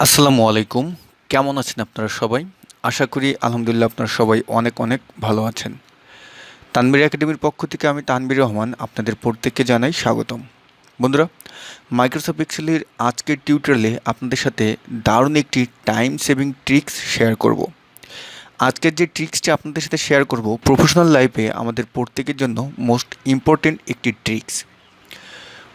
আসসালামু আলাইকুম। কেমন আছেন আপনারা সবাই? আশা করি আলহামদুলিল্লাহ আপনারা সবাই অনেক অনেক ভালো আছেন। তানভীর একাডেমির পক্ষ থেকে আমি তানভীর রহমান আপনাদের প্রত্যেককে জানাই স্বাগতম। বন্ধুরা, মাইক্রোসফট এক্সেলের আজকের টিউটোরিয়ালে আপনাদের সাথে দারুণ একটি টাইম সেভিং ট্রিক্স শেয়ার করব। আজকের যে ট্রিক্সটি আপনাদের সাথে শেয়ার করব প্রফেশনাল লাইফে আমাদের প্রত্যেকের জন্য মোস্ট ইম্পর্টেন্ট একটি ট্রিক্স।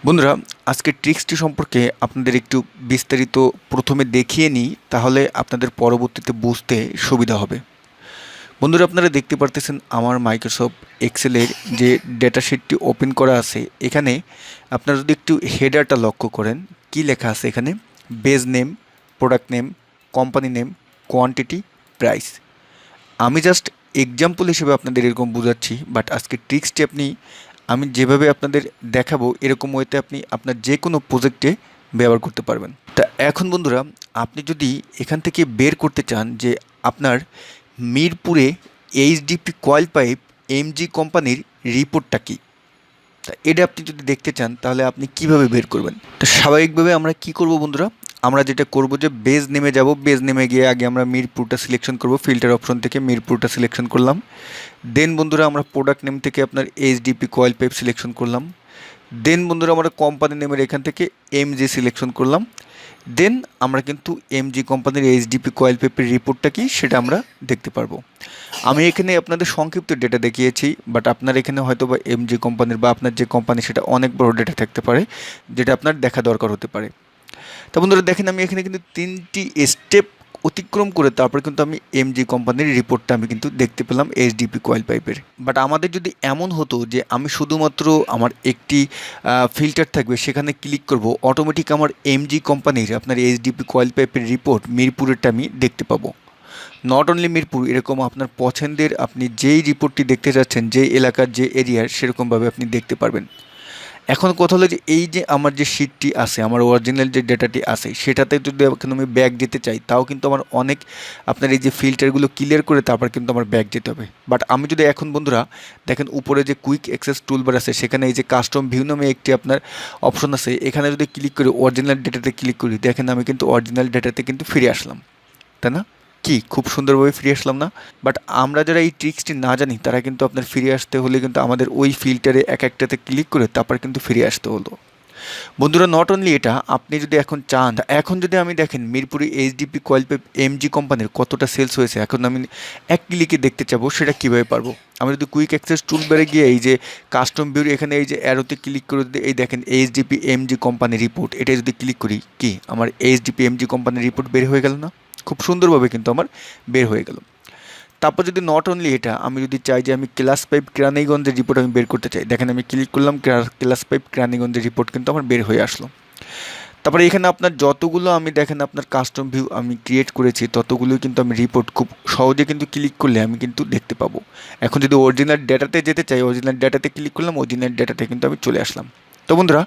বন্ধুরা, আজকের ট্রিক্সটি সম্পর্কে আপনাদের একটু বিস্তারিত প্রথমে দেখিয়ে নিই, তাহলে আপনাদের পরবর্তীতে বুঝতে সুবিধা হবে। বন্ধুরা, আপনারা দেখতে পারতেছেন আমার মাইক্রোসফট এক্সেলের যে ডেটা শিটটি ওপেন করা আছে। এখানে আপনারা যদি একটু হেডারটা লক্ষ্য করেন, কি লেখা আছে এখানে? Base name, product name, company name, quantity, price. আমি জাস্ট এক্সাম্পল হিসেবে আপনাদের এরকম বোঝাচ্ছি, বাট আজকের ট্রিক্সটি আমি যেভাবে আপনাদের দেখাবো এরকম ওয়েতে আপনি আপনার যে কোনো প্রজেক্টে ব্যবহার করতে পারবেন। তা এখন বন্ধুরা, আপনি যদি এখান থেকে বের করতে চান যে আপনার মিরপুরে এইচডিপি কয়েল পাইপ এমজি কোম্পানির রিপোর্টটা কী, তা এটা আপনি যদি দেখতে চান তাহলে আপনি কিভাবে বের করবেন? তো স্বাভাবিকভাবে আমরা কি করব বন্ধুরা, আমরা যেটা করব যে বেজ নেমে যাব। বেজ নেমে গিয়ে আগে আমরা মিরপুরটা সিলেকশন করব, ফিল্টার অপশন থেকে মিরপুরটা সিলেকশন করলাম। দেন বন্ধুরা আমরা প্রোডাক্ট নেম থেকে আপনার এইচডিপি কয়েল পাইপ সিলেকশন করলাম। দেন বন্ধুরা আমরা কোম্পানি নেমের এখান থেকে এমজি সিলেকশন করলাম। দেন আমরা কিন্তু এমজি কোম্পানির এইচডিপি কয়েল পাইপের রিপোর্টটা কি সেটা আমরা দেখতে পারবো। আমি এখানে আপনাদের সংক্ষিপ্ত ডেটা দেখিয়েছি, বাট আপনার এখানে হয়তো বা এমজি কোম্পানির বা আপনার যে কোম্পানি সেটা অনেক বড় ডেটা থাকতে পারে, যেটা আপনার দেখা দরকার হতে পারে। তো বন্ধুরা দেখেন, আমি এখানে কিন্তু 3টি স্টেপ অতিক্রম করে তারপর কিন্তু আমি এমজি কোম্পানির রিপোর্টটা আমি কিন্তু দেখতে পেলাম এইচডিপি কয়েল পাইপের। বাট আমাদের যদি এমন হতো যে আমি শুধুমাত্র আমার একটি ফিল্টার থাকবে, সেখানে ক্লিক করব, অটোমেটিক আমার এমজি কোম্পানির আপনার এইচডিপি কয়েল পাইপের রিপোর্ট মিরপুরেরটা আমি দেখতে পাবো। নট অনলি মিরপুর, এরকম আপনার পছন্দের আপনি যেই রিপোর্টটি দেখতে চাচ্ছেন, যেই এলাকার যে এরিয়ার, সেরকমভাবে আপনি দেখতে পারবেন। এখন কথা হলো যে এই যে আমার যে শিটটি আছে, আমার অরিজিনাল যে ডেটাটি আছে, সেটাতে যদি এখন আমি ব্যাক যেতে চাই, তাও কিন্তু আমার অনেক আপনার এই যে ফিল্টারগুলো ক্লিয়ার করে তারপর কিন্তু আমার ব্যাক যেতে হবে। বাট আমি যদি এখন বন্ধুরা দেখেন উপরে যে কুইক অ্যাক্সেস টুলবার আছে, সেখানে এই যে কাস্টম ভিউ নামে একটি আপনার অপশন আছে, এখানে যদি ক্লিক করি, অরিজিনাল ডেটাতে ক্লিক করি, দেখেন আমি কিন্তু অরিজিনাল ডেটাতে কিন্তু ফিরে আসলাম, তাই না? কি খুব সুন্দরভাবে ফিরে আসলাম না? বাট আমরা যারা এই ট্রিক্সটি না জানি, তারা কিন্তু আপনার ফিরে আসতে হলে কিন্তু আমাদের ওই ফিল্টারে এক একটাতে ক্লিক করে তারপর কিন্তু ফিরে আসতে হলো। বন্ধুরা, নট অনলি এটা, আপনি যদি এখন চান, এখন যদি আমি দেখেন মিরপুরে এইচডিপি কয়েল পাইপ এমজি কোম্পানির কতটা সেলস হয়েছে, এখন আমি এক ক্লিকে দেখতে চাবো, সেটা কীভাবে পারবো? আমি যদি কুইক অ্যাক্সেস টুল বেড়ে গিয়ে এই যে কাস্টম ভিউর এখানে এই যে অ্যারোতে ক্লিক করে যদি এই দেখেন এইচডিপি এমজি কোম্পানি রিপোর্ট, এটা যদি ক্লিক করি, কি আমার এইচডিপি এমজি কোম্পানির রিপোর্ট বের হয়ে গেল না? খুব সুন্দরভাবে কিন্তু আমার বের হয়ে গেল। তারপর যদি নট অনলি এটা, আমি যদি চাই যে আমি ক্লাস পাইপ কেরানীগঞ্জের রিপোর্ট আমি বের করতে চাই, দেখেন আমি ক্লিক করলাম, ক্লাস পাইপ কেরানীগঞ্জের রিপোর্ট কিন্তু আমার বের হয়ে আসলো। তারপরে এখানে আপনার যতগুলো আমি দেখেন আপনার কাস্টম ভিউ আমি ক্রিয়েট করেছি, ততগুলোই কিন্তু আমি রিপোর্ট খুব সহজে কিন্তু ক্লিক করলে আমি কিন্তু দেখতে পাবো। এখন যদি অরিজিনাল ডেটাতে যেতে চাই, অরিজিনাল ডেটাতে ক্লিক করলাম, অরিজিনাল ডেটাতে কিন্তু আমি চলে আসলাম। তো বন্ধুরা,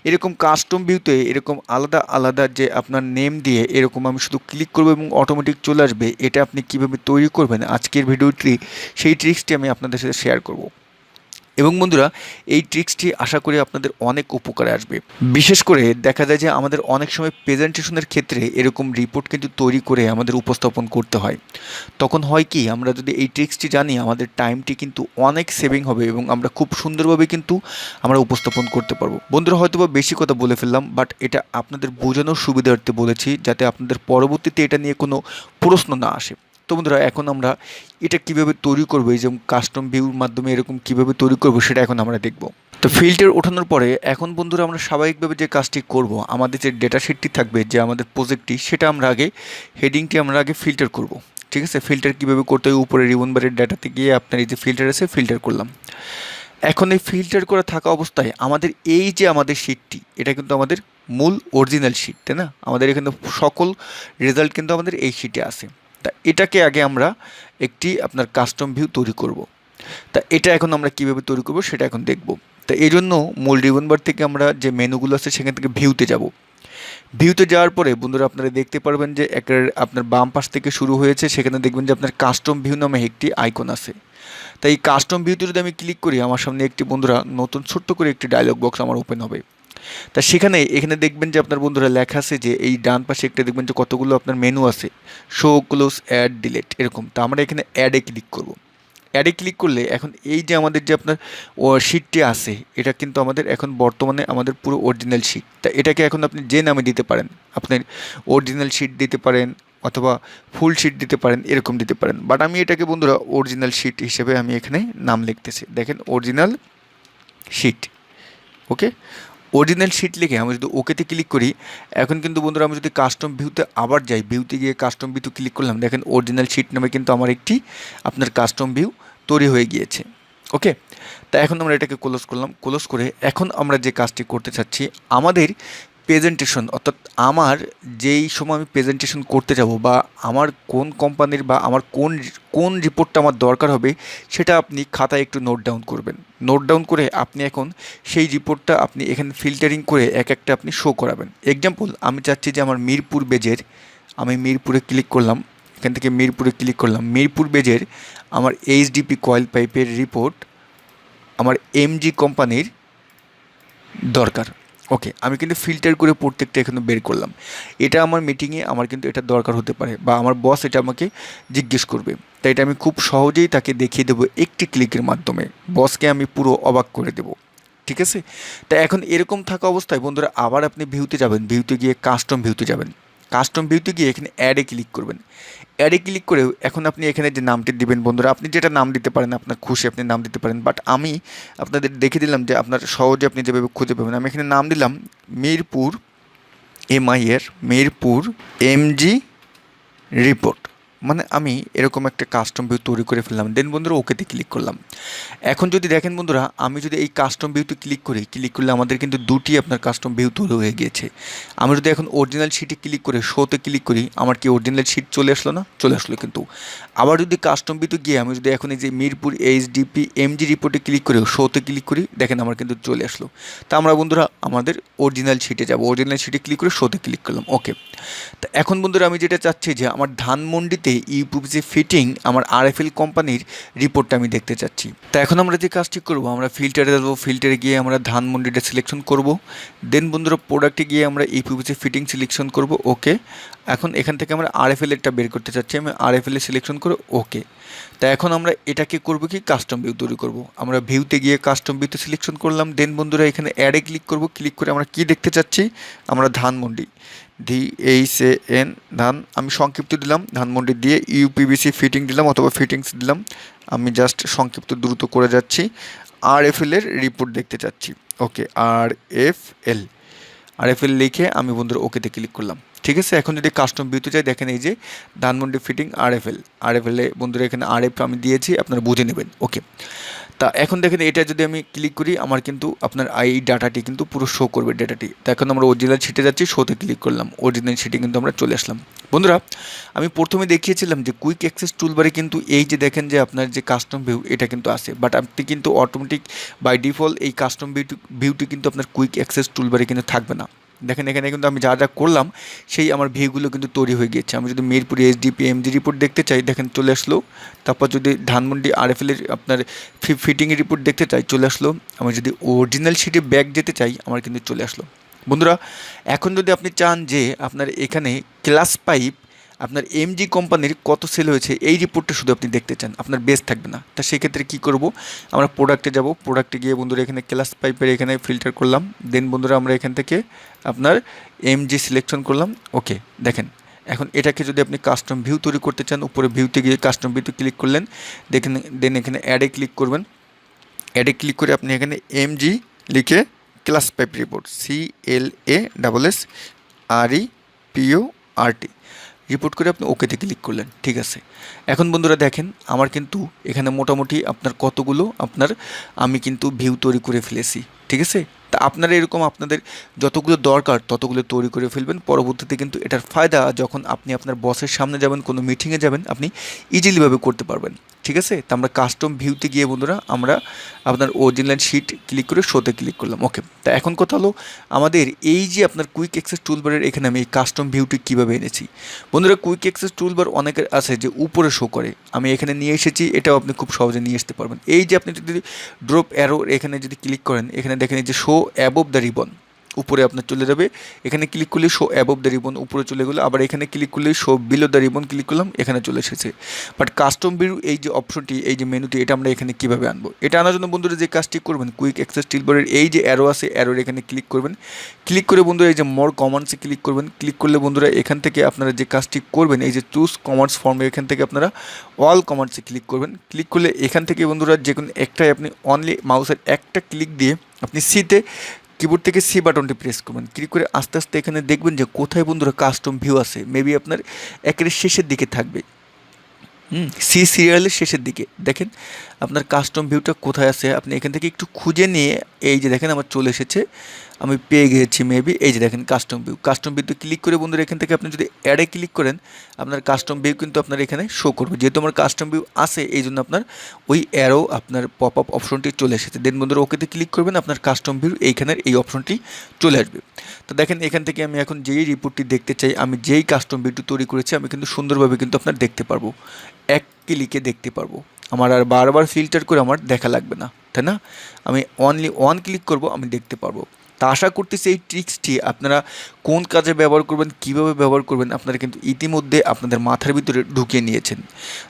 এরকম কাস্টম ভিউতে এরকম আলাদা আলাদা যে আপনার নেম দিয়ে এরকম আমি শুধু ক্লিক করবো এবং অটোমেটিক চলে আসবে, এটা আপনি কীভাবে তৈরি করবেন আজকের ভিডিওটি, সেই ট্রিক্সটি আমি আপনাদের সাথে শেয়ার করব। এবং বন্ধুরা, এই ট্রিক্সটি আশা করি আপনাদের অনেক উপকারে আসবে। বিশেষ করে দেখা যায় যে আমাদের অনেক সময় প্রেজেন্টেশনের ক্ষেত্রে এরকম রিপোর্ট কিন্তু তৈরি করে আমাদের উপস্থাপন করতে হয়। তখন হয় কি, আমরা যদি এই ট্রিক্সটি জানি, আমাদের টাইমটি কিন্তু অনেক সেভিং হবে এবং আমরা খুব সুন্দরভাবে কিন্তু আমরা উপস্থাপন করতে পারবো। বন্ধুরা, হয়তো বা বেশি কথা বলে ফেললাম, বাট এটা আপনাদের বোঝানোর সুবিধার্থে বলেছি, যাতে আপনাদের পরবর্তীতে এটা নিয়ে কোনো প্রশ্ন না আসে। তো বন্ধুরা, এখন আমরা এটা কিভাবে তৈরি করবো, এই যে কাস্টম ভিউর মাধ্যমে এরকম কিভাবে তৈরি করবো, সেটা এখন আমরা দেখব। তো ফিল্টার ওঠানোর পরে এখন বন্ধুরা আমরা স্বাভাবিকভাবে যে কাজটি করব, আমাদের যে ডেটা শিটটি থাকবে, যে আমাদের প্রজেক্টটি, সেটা আমরা আগে হেডিংটি আমরা আগে ফিল্টার করব। ঠিক আছে, ফিল্টার কীভাবে করতে হয়, উপরে রিবন বারের ডাটাতে গিয়ে আপনার এই যে ফিল্টার আছে, ফিল্টার করলাম। এখন এই ফিল্টার করে থাকা অবস্থায় আমাদের এই যে আমাদের শিটটি, এটা কিন্তু আমাদের মূল অরিজিনাল শিট, তাই না? আমাদের এখানে সকল রেজাল্ট কিন্তু আমাদের এই শিটে আছে। তা এটাকে আগে আমরা একটি আপনার কাস্টম ভিউ তৈরি করব। তা এটা এখন আমরা কিভাবে তৈরি করব সেটা এখন দেখব। তা এই জন্য মূল রিবন বার থেকে আমরা যে মেনুগুলো আছে সেখান থেকে ভিউতে যাব। ভিউতে যাওয়ার পরে বন্ধুরা আপনারা দেখতে পারবেন যে আপনার বাম পাশ থেকে শুরু হয়েছে, সেখানে দেখবেন যে আপনার কাস্টম ভিউ নামে একটি আইকন আছে। তাই এই কাস্টম ভিউতে যদি আমি ক্লিক করি, আমার সামনে একটি বন্ধুরা নতুন ছোট্ট করে একটি ডায়লগ বক্স আমার ওপেন হবে। তা সেখানে এখানে দেখবেন যে আপনার বন্ধুরা লেখা আছে যে এই ডান পাশে একটা দেখবেন যে কতগুলো আপনার মেনু আছে, শো, ক্লোজ, অ্যাড, ডিলিট এরকম। তো আমরা এখানে অ্যাডে ক্লিক করব। অ্যাডে ক্লিক করলে এখন এই যে আমাদের যে আপনার শিটটি আছে, এটা কিন্তু আমাদের এখন বর্তমানে আমাদের পুরো অরিজিনাল শিট। তা এটাকে এখন আপনি যে নামে দিতে পারেন, আপনার অরিজিনাল শিট দিতে পারেন অথবা ফুল শিট দিতে পারেন, এরকম দিতে পারেন। বাট আমি এটাকে বন্ধুরা অরিজিনাল শিট হিসেবে আমি এখানে নাম লিখতেছি। দেখেন অরিজিনাল শিট, ওকে। অরিজিনাল শিট লিখে আমি যদি ওকেতে ক্লিক করি, এখন কিন্তু বন্ধুরা আমি যদি কাস্টম ভিউতে আবার যাই, ভিউতে গিয়ে কাস্টম ভিউতে ক্লিক করলাম, দেখেন অরিজিনাল শিট নামে কিন্তু আমার একটি আপনার কাস্টম ভিউ তৈরি হয়ে গিয়েছে, ওকে। তা এখন আমরা এটাকে ক্লোজ করলাম। ক্লোজ করে এখন আমরা যে কাজটি করতে চাচ্ছি, আমাদের প্রেজেন্টেশন, অর্থাৎ আমার যেই সময় আমি প্রেজেন্টেশন করতে যাব বা আমার কোন কোম্পানির বা আমার কোন কোন রিপোর্টটা আমার দরকার হবে, সেটা আপনি খাতায় একটু নোট ডাউন করবেন। নোট ডাউন করে আপনি এখন সেই রিপোর্টটা আপনি এখানে ফিল্টারিং করে এক একটা আপনি শো করাবেন। এক্সাম্পল, আমি চাচ্ছি যে আমার মিরপুর বেজের, আমি মিরপুরে ক্লিক করলাম, এখান থেকে মিরপুরে ক্লিক করলাম, মিরপুর বেজের আমার এইচডিপি কয়েল পাইপের রিপোর্ট আমার এমজি কোম্পানির দরকার, ওকে। আমি কিন্তু ফিল্টার করে প্রত্যেকটা এখানে বের করলাম। এটা আমার মিটিংয়ে আমার কিন্তু এটা দরকার হতে পারে বা আমার বস এটা আমাকে জিজ্ঞেস করবে, তাই এটা আমি খুব সহজেই তাকে দেখিয়ে দেবো একটি ক্লিকের মাধ্যমে। বসকে আমি পুরো অবাক করে দেবো, ঠিক আছে। তা এখন এরকম থাকা অবস্থায় বন্ধুরা আবার আপনি ভিউতে যাবেন, ভিউতে গিয়ে কাস্টম ভিউতে যাবেন। কাস্টম ভিউতে গিয়ে এখানে অ্যাডে ক্লিক করবেন। অ্যাডে ক্লিক করে এখন আপনি এখানে যে নামটি দিবেন বন্ধুরা, আপনি যেটা নাম দিতে পারেন, আপনার খুশি আপনি নাম দিতে পারেন। বাট আমি আপনাদের দেখে দিলাম যে আপনার সহজে আপনি যেভাবে খুঁজে পাবেন। আমি এখানে নাম দিলাম মিরপুর এমআইয়ের মিরপুর এমজি রিপোর্ট। মানে আমি এরকম একটা কাস্টম ভিউ তৈরি করে ফেললাম। দেন বন্ধুরা ওকেতে ক্লিক করলাম। এখন যদি দেখেন বন্ধুরা, আমি যদি এই কাস্টম ভিউতে ক্লিক করি, ক্লিক করলে আমাদের কিন্তু দুটি আপনার কাস্টম ভিউ তৈরি হয়ে গিয়েছে। আমি যদি এখন অরিজিনাল শিটে ক্লিক করে শোতে ক্লিক করি, আমার কি অরিজিনাল শিট চলে আসলো না? চলে আসলো। কিন্তু আবার যদি কাস্টম ভিউতে গিয়ে আমি যদি এখন এই যে মিরপুর এইচডিপি এমজি রিপোর্টে ক্লিক করে শোতে ক্লিক করি, দেখেন আমার কিন্তু চলে আসলো। তা আমরা বন্ধুরা আমাদের অরিজিনাল শিটে যাব, অরিজিনাল শিটে ক্লিক করে শোতে ক্লিক করলাম, ওকে। তা এখন বন্ধুরা আমি যেটা চাচ্ছি যে আমার ধানমন্ডিতে ইউপিভিসি ফিটিং আমার আরএফএল কোম্পানির রিপোর্টটা আমি দেখতে চাচ্ছি। তা এখন আমরা যে কাজটি করব, আমরা ফিল্টারে যাবো, ফিল্টারে গিয়ে আমরা ধানমন্ডিটা সিলেকশন করব। দেন বন্ধুরা প্রোডাক্টে গিয়ে আমরা ইউপিভিসি ফিটিং সিলেকশন করব, ওকে। এখন এখান থেকে আমরা আরএফএল এরটা বের করতে চাচ্ছি, আমি আরএফএল এ সিলেকশন করে ওকে। তা এখন আমরা এটাকে করব কি কাস্টম ভিউ তৈরি করব। আমরা ভিউতে গিয়ে কাস্টম ভিউতে সিলেকশন করলাম। দেন বন্ধুরা এখানে অ্যাডে ক্লিক করব। ক্লিক করে আমরা কি দেখতে চাচ্ছি, আমরা ধানমন্ডি DHAN ধান, আমি সংক্ষিপ্ত দিলাম ধানমন্ডি দিয়ে ইউপিভিসি ফিটিং দিলাম অথবা ফিটিংস দিলাম। আমি জাস্ট সংক্ষিপ্ত দ্রুত করে যাচ্ছি। আরএফএল এর রিপোর্ট দেখতে চাচ্ছি, ওকে। আরএফএল লিখে আমি বন্ধুরা ওকেতে ক্লিক করলাম, ঠিক আছে। এখন যদি কাস্টম ভিউতে যাই, দেখেন এই যে ধানমন্ডি ফিটিং আরএফএল এ বন্ধুরা এখানে আরএফ আমি দিয়েছি, আপনারা বুঝে নেবেন, ওকে। তা এখন দেখেন এটা যদি আমি ক্লিক করি, আমার কিন্তু আপনার এই ডাটাটি কিন্তু পুরো শো করবে ডাটাটি। তো এখন আমরা অরিজিনাল শিটে যাচ্ছি, শোতে ক্লিক করলাম, অরিজিনাল শিটে কিন্তু আমরা চলে আসলাম। বন্ধুরা আমি প্রথমে দেখিয়েছিলাম যে কুইক অ্যাক্সেস টুলবারে কিন্তু এই যে দেখেন যে আপনার যে কাস্টম ভিউ এটা কিন্তু আছে, বাট আপনি কিন্তু অটোমেটিক বাই ডিফল্ট এই কাস্টম ভিউটি কিন্তু আপনার কুইক অ্যাক্সেস টুলবারে কিন্তু থাকবে না। দেখেন এখানে কিন্তু আমি যা যা করলাম সেই আমার ভিউগুলো কিন্তু তৈরি হয়ে গিয়েছে। আমি যদি মিরপুর এইচডিপি এমজি রিপোর্ট দেখতে চাই, দেখেন চলে আসলো। তারপর যদি ধানমন্ডি আরএফএল এর আপনার ফিটিংয়ের রিপোর্ট দেখতে চাই, চলে আসলো। আমি যদি অরিজিনাল শিটে ব্যাক যেতে চাই, আমার কিন্তু চলে আসলো। বন্ধুরা এখন যদি আপনি চান যে আপনার এখানে ক্লাস পাইপ আপনার এমজি কোম্পানির কত সেল হয়েছে এই রিপোর্টটা শুধু আপনি দেখতে চান, আপনার বেস থাকবে না। তা সেক্ষেত্রে কী করব, আমরা প্রোডাক্টে যাব, প্রোডাক্টে গিয়ে বন্ধুরা এখানে ক্লাস পাইপের এখানে ফিল্টার করলাম। দেন বন্ধুরা আমরা এখান থেকে আপনার এমজি সিলেকশন করলাম, ওকে। দেখেন এখন এটাকে যদি আপনি কাস্টম ভিউ তৈরি করতে চান, উপরে ভিউতে গিয়ে কাস্টম ভিউতে ক্লিক করলেন, দেখেন দেন এখানে অ্যাডে ক্লিক করবেন। অ্যাডে ক্লিক করে আপনি এখানে এমজি লিখে class pipe report CLASSREPORT report করে আপনি ওকেতে ক্লিক করলেন, ঠিক আছে। এখন বন্ধুরা দেখেন আমার কিন্তু এখানে মোটামুটি আপনার কতগুলো আপনার আমি কিন্তু ভিউ তৈরি করে ফেলেছি, ঠিক আছে। তা আপনারা এরকম আপনাদের যতগুলো দরকার ততগুলো তৈরি করে ফেলবেন। পরবর্তীতে কিন্তু এটার ফায়দা যখন আপনি আপনার বসের সামনে যাবেন, কোনো মিটিংয়ে যাবেন, আপনি ইজিলিভাবে করতে পারবেন, ঠিক আছে। তা আমরা কাস্টম ভিউতে গিয়ে বন্ধুরা আমরা আপনার অরিজিনাল শিট ক্লিক করে শোতে ক্লিক করলাম, ওকে। তা এখন কথা হলো আমাদের এই যে আপনার কুইক অ্যাক্সেস টুলবারের এখানে আমি এই কাস্টম ভিউটি কীভাবে এনেছি। বন্ধুরা কুইক অ্যাক্সেস টুলবার অনেকের আছে যে উপরে শো করে, আমি এখানে নিয়ে এসেছি, এটাও আপনি খুব সহজে নিয়ে আসতে পারবেন। এই যে আপনি যদি ড্রপ অ্যারো এখানে যদি ক্লিক করেন, এখানে দেখেন এই যে শো অ্যাবভ দ্য রিবন, উপরে আপনার চলে যাবে, এখানে ক্লিক করলে শো অ্যাবভ দ্য রিবন উপরে চলে গেলো, আবার এখানে ক্লিক করলে show below the ribbon click করলাম, এখানে চলে এসেছে। বাট কাস্টম ভিউ এই যে অপশনটি, এই যে মেনুটি, এটা আমরা এখানে কীভাবে আনবো? এটা আনার জন্য বন্ধুরা যে কাজটি করবেন, কুইক অ্যাক্সেস টুলবারের এই যে অ্যারো আছে, অ্যারোর এখানে ক্লিক করবেন। ক্লিক করে বন্ধুরা এই যে মোর কমান্ডসে ক্লিক করবেন। ক্লিক করলে বন্ধুরা এখান থেকে আপনারা যে কাজটি করবেন, এই যে চুজ কমান্ডস ফর্মে এখান থেকে আপনারা অল কমান্ডসে ক্লিক করবেন। ক্লিক করলে এখান থেকে বন্ধুরা যে কোনো একটাই আপনি অনলি মাউসের একটা ক্লিক দিয়ে আপনি সিতে কিবোর্ড থেকে সি বাটনটি প্রেস করবেন। ক্লিক করে আস্তে আস্তে এখানে দেখবেন যে কোথায় বন্ধুরা কাস্টম ভিউ আছে, মেবি আপনার একেবারে শেষের দিকে থাকবে। সি সিরিয়ালের শেষের দিকে দেখেন আপনার কাস্টম ভিউটা কোথায় আছে, আপনি এখান থেকে একটু খুঁজে নিয়ে এই যে দেখেন আমার চলে এসেছে, আমি পেয়ে গিয়েছি মেবি। এই যে দেখেন কাস্টম ভিউ, কাস্টম ভিউতে ক্লিক করে বন্ধুরা এখান থেকে আপনি যদি অ্যাডে ক্লিক করেন, আপনার কাস্টম ভিউ কিন্তু আপনার এখানে শো করবে। যেহেতু আমার কাস্টম ভিউ আছে এই জন্য আপনার ওই অ্যারো আপনার পপ আপ অপশনটি চলে এসেছে। দেন বন্ধুরা ওকেতে ক্লিক করবেন, আপনার কাস্টম ভিউ এইখানের এই অপশনটি চলে আসবে। তো দেখেন এখান থেকে আমি এখন যেই রিপোর্টটি দেখতে চাই, আমি যেই কাস্টম ভিউটি তৈরি করেছি, আমি কিন্তু সুন্দরভাবে কিন্তু আপনার দেখতে পারবো, এক ক্লিকে দেখতে পারবো। আমার আর বারবার ফিল্টার করে আমার দেখা লাগবে না, তাই না? আমি অনলি ওয়ান ক্লিক করব, আমি দেখতে পারবো। তা আশা করতেছি এই ট্রিক্সটি আপনারা কোন কাজে ব্যবহার করবেন, কীভাবে ব্যবহার করবেন, আপনারা কিন্তু ইতিমধ্যে আপনাদের মাথার ভিতরে ঢুকিয়ে নিয়েছেন।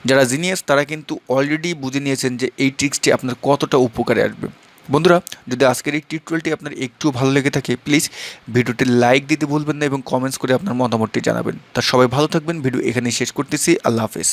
যারা জিনিয়াস তারা কিন্তু অলরেডি বুঝে নিয়েছেন যে এই ট্রিক্সটি আপনার কতটা উপকারে আসবে। বন্ধুরা, যদি আজকের এই টিউটোরিয়ালটি আপনার একটু ভালো লেগে থাকে, প্লিজ ভিডিওটি লাইক দিতে ভুলবেন না এবং কমেন্টস করে আপনার মতামতটি জানাবেন। তা সবাই ভালো থাকবেন, ভিডিও এখানেই শেষ করতেছি। আল্লাহ হাফেজ।